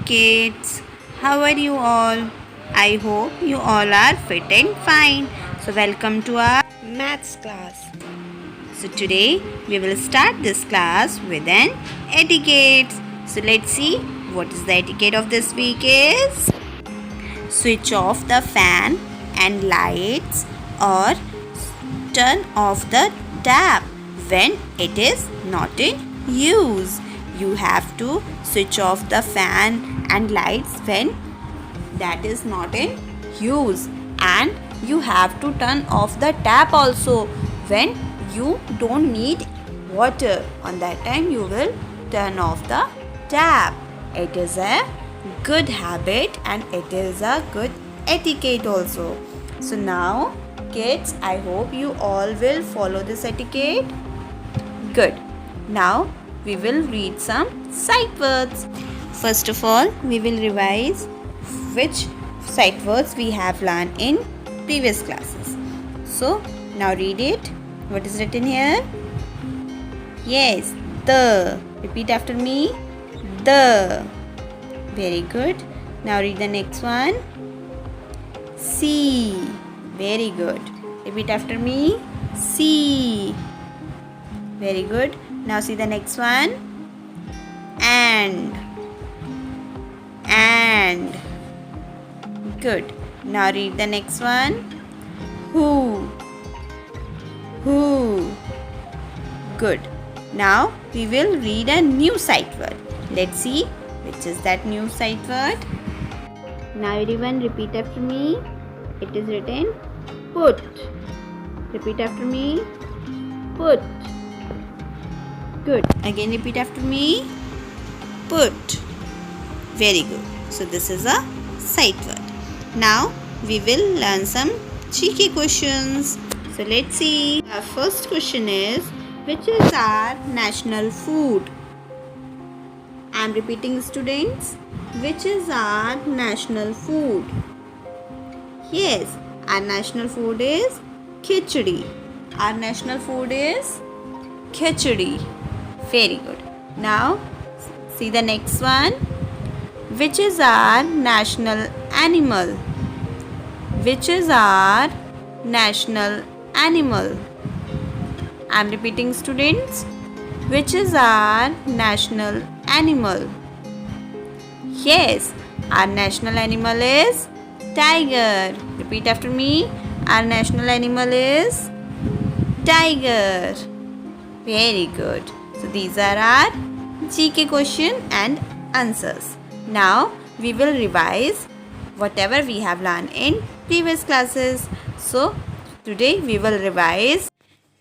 kids, how are you all? I hope you all are fit and fine. So welcome to our Maths class. So today we will start this class with an etiquette. So let's see what is the etiquette of this week is. Switch off the fan and lights or turn off the tap when it is not in use. You have to switch off the fan and lights when that is not in use, and you have to turn off the tap also when you don't need water. On that time you will turn off the tap. It is a good habit and it is a good etiquette also. So now kids, I hope you all will follow this etiquette. Good. Now we will read some sight words. First of all, we will revise which sight words we have learned in previous classes. So now read it. What is written here? Yes, the. Repeat after me. The. Very good. Now read the next one. See. Very good. Repeat after me. See. Very good. Now see the next one. And. Good. Now read the next one. Who. Good. Now we will read a new sight word. Let's see which is that new sight word. Now everyone repeat after me. It is written put. Repeat after me. Put. Good. Again repeat after me. Put. Very good. So this is a sight word. Now we will learn some cheeky questions. So let's see. Our first question is, which is our national food? I am repeating, students. Which is our national food? Yes, our national food is khichdi. Our national food is khichdi. Very good. Now see the next one. Which is our national animal? Which is our national animal? I am repeating, students. Which is our national animal? Yes, our national animal is tiger. Repeat after me. Our national animal is tiger. Very good. So these are our GK question and answers. Now we will revise whatever we have learned in previous classes. So today we will revise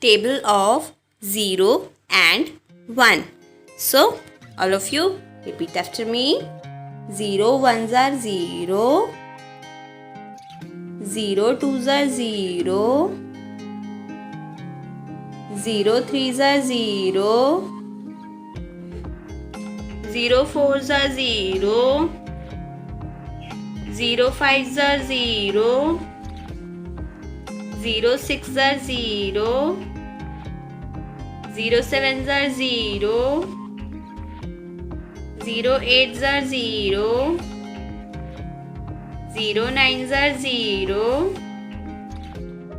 table of 0 and 1. So all of you repeat after me. 0 ones are 0, 0 twos are 0, 0 threes are 0, 0 fours are 0, 0 fives are 0, 0 sixes are 0, 0 sevens are 0, 0 eights are 0, 0 nines are 0,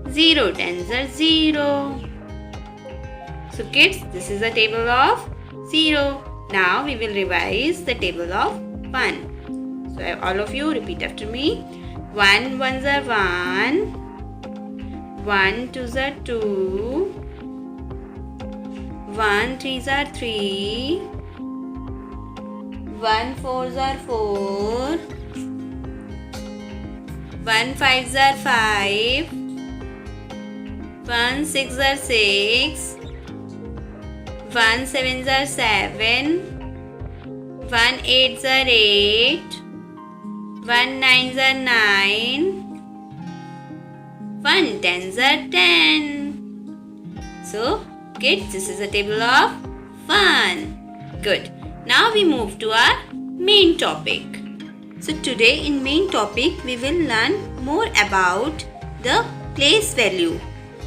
0 tens are 0. So kids, this is the table of 0. Now we will revise the table of 1. So all of you repeat after me. 1 ones are 1, 1 twos are 2, 1 threes are 3, 1 fours are 4, 1 fives are 5, 1 sixes are 6, 1 sevens are 7, 1 eights are 8, 1 nines are 9, 1 tens are 10. So kids, this is a table of 1. Good. Now we move to our main topic. So today in main topic we will learn more about the place value.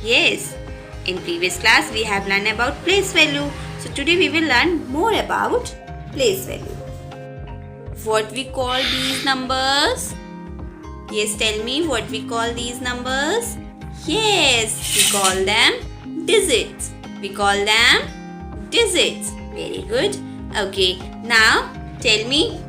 Yes, in previous class we have learned about place value. So today we will learn more about place value. what we call these numbers? Yes, tell me what we call these numbers. Yes, we call them digits. We call them digits. Very good. Okay, now tell me,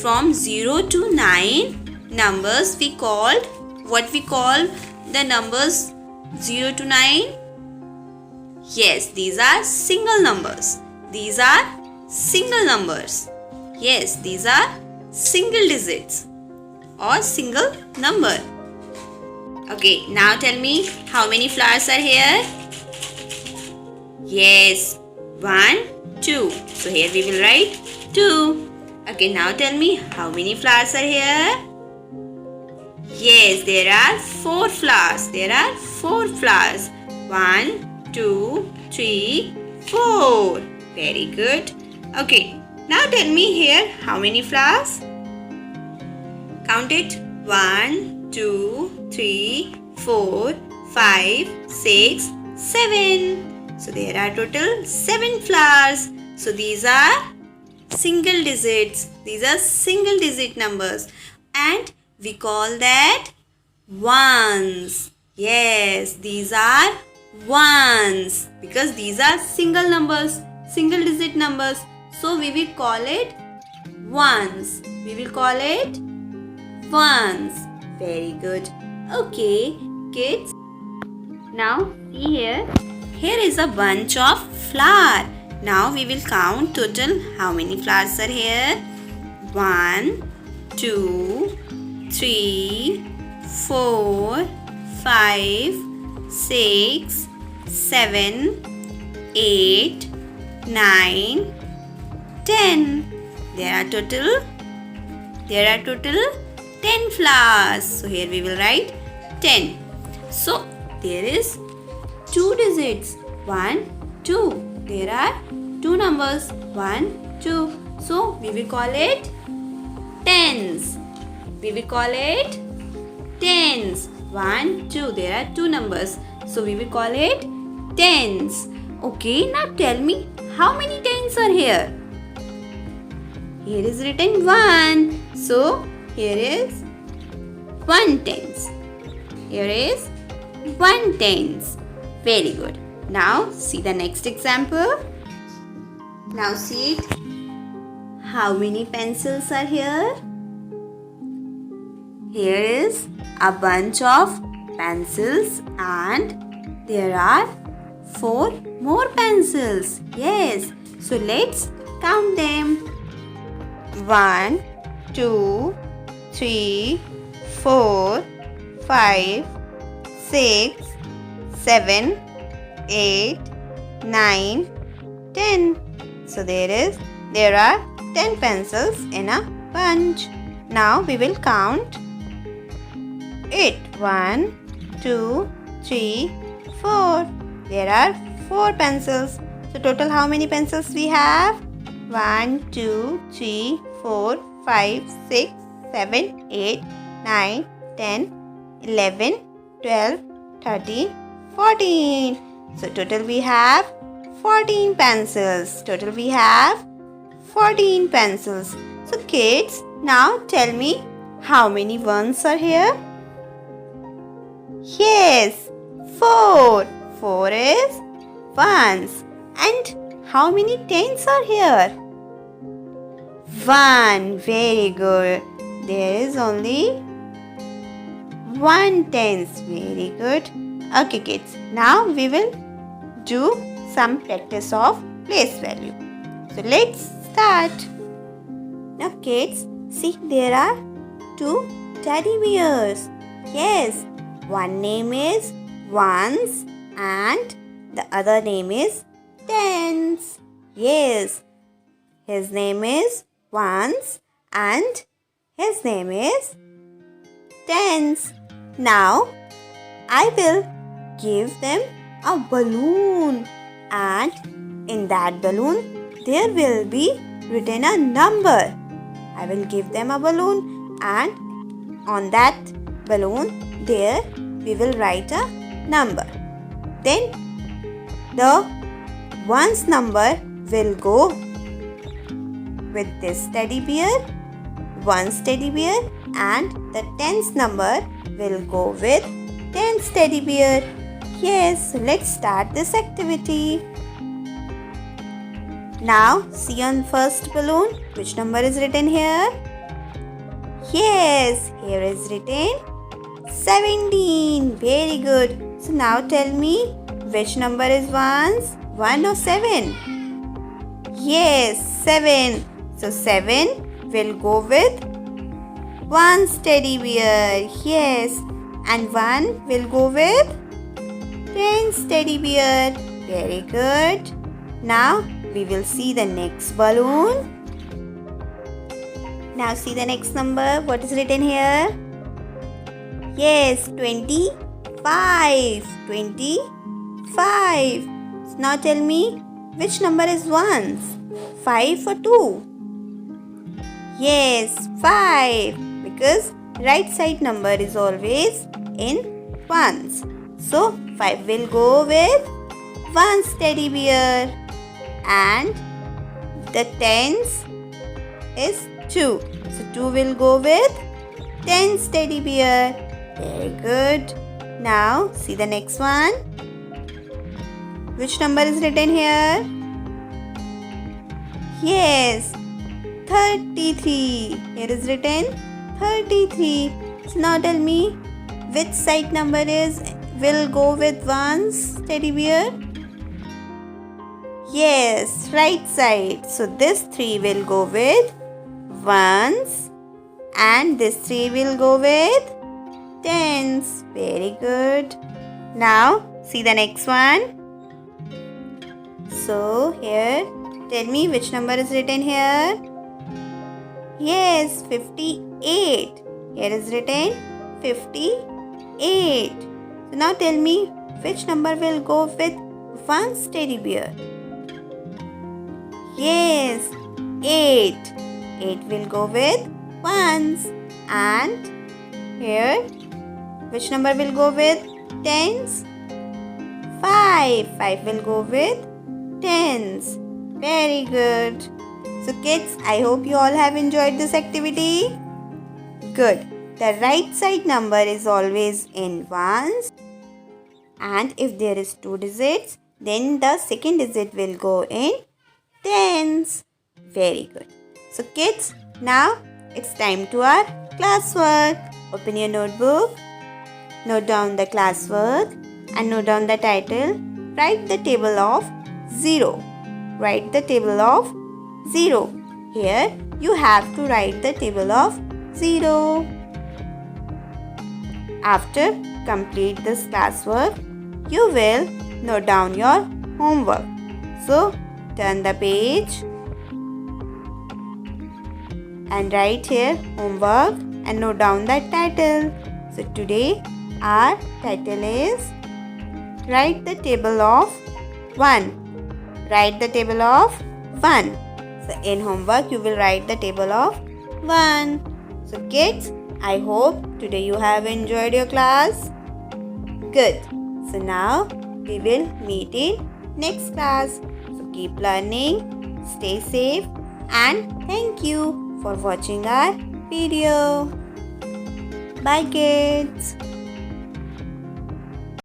from 0 to 9 numbers we called, what we call the numbers 0 to 9? Yes, these are single numbers. These are single numbers. Yes, these are single digits or single number. Okay, now tell me, how many flowers are here? Yes, 1, 2. So here we will write 2. Okay, now tell me, how many flowers are here? Yes, there are 4 flowers. There are 4 flowers. 1, 2, 3, 4. Very good. Okay, now tell me here, how many flowers? Count it. 1, 2, 3, 4, 5, 6, 7. So there are total 7 flowers. So these are single digits. These are single digit numbers. And we call that ones. Yes, these are ones. Because these are single numbers, single digit numbers. So we will call it ones. We will call it ones. Very good. Okay, kids. Now see here. Here is a bunch of flowers. Now we will count total how many flowers are here. 1, 2, 3, 4, 5, 6, 7, 8, 9, 10. There are total 10 flowers. So here we will write 10. So there is 2 digits. 1, 2. There are 2 numbers. 1, 2. So we will call it tens. We will call it tens. 1, 2. There are 2 numbers. So we will call it tens. Okay, now tell me, how many tens are here? Here is written 1. So here is 1 tens. Here is 1 tens. Very good. Now see the next example. Now see it. How many pencils are here? Here is a bunch of pencils and there are 4 more pencils. Yes. So let's count them. 1, 2, 3, 4, 5, 6, 7, 8, 9, 10. So there are 10 pencils in a bunch. Now we will count it. 1, 2, 3, 4. There are 4 pencils. So total how many pencils we have? 1, 2, 3, 4, 5, 6, 7, 8, 9, 10, 11, 12, 13, 14. So total we have 14 pencils. Total we have 14 pencils. So kids, now tell me, how many ones are here? Yes, 4. 4 is ones. And how many tens are here? 1. Very good. There is only 1 tens. Very good. Okay kids, now we will do some practice of place value. So let's start. Now kids, see, there are 2 teddy bears. Yes, one name is ones and the other name is tens. Yes, his name is ones and his name is tens. Now I will give them a balloon and in that balloon there will be written a number. I will give them a balloon and on that balloon there we will write a number. Then the ones number will go with this teddy bear ones teddy bear and the tens number will go with tens teddy bear. Yes, let's start this activity. Now see on first balloon which number is written here. Yes, here is written 17. Very good. So now tell me which number is ones, 1 or 7? Yes, 7. So 7 will go with ones teddy bear. Yes, and 1 will go with tens teddy bear. Very good. Now we will see the next balloon. Now see the next number. What is written here? Yes, 25. 25. So now tell me which number is ones? 5 or 2? Yes, 5. Because right side number is always in ones. So 5 will go with ones teddy bear. And the tens is 2. So 2 will go with tens teddy bear. Very good. Now see the next one. Which number is written here? Yes, 33. Here is written 33. So now tell me which side number will go with ones teddy bear? Yes, right side. So this 3 will go with ones and this 3 will go with tens. Very good. Now see the next one. So here tell me which number is written here. Yes, 58. Here is written 58. So now tell me which number will go with ones teddy bear. Yes, 8. 8 will go with ones. And here, which number will go with tens? 5. 5 will go with tens. Very good. So kids, I hope you all have enjoyed this activity. Good. The right side number is always in ones. And if there is 2 digits, then the second digit will go in tens. Very good. So kids, now it's time to our classwork. Open your notebook, note down the classwork and note down the title. Write the table of 0. Write the table of 0. Here you have to write the table of 0. After complete this classwork, you will note down your homework. So turn the page and write here homework and note down the title. So today our title is write the table of 1. Write the table of 1. So in homework you will write the table of 1. So kids, I hope today you have enjoyed your class. Good. So now we will meet in next class. So keep learning, stay safe and thank you for watching our video. Bye kids.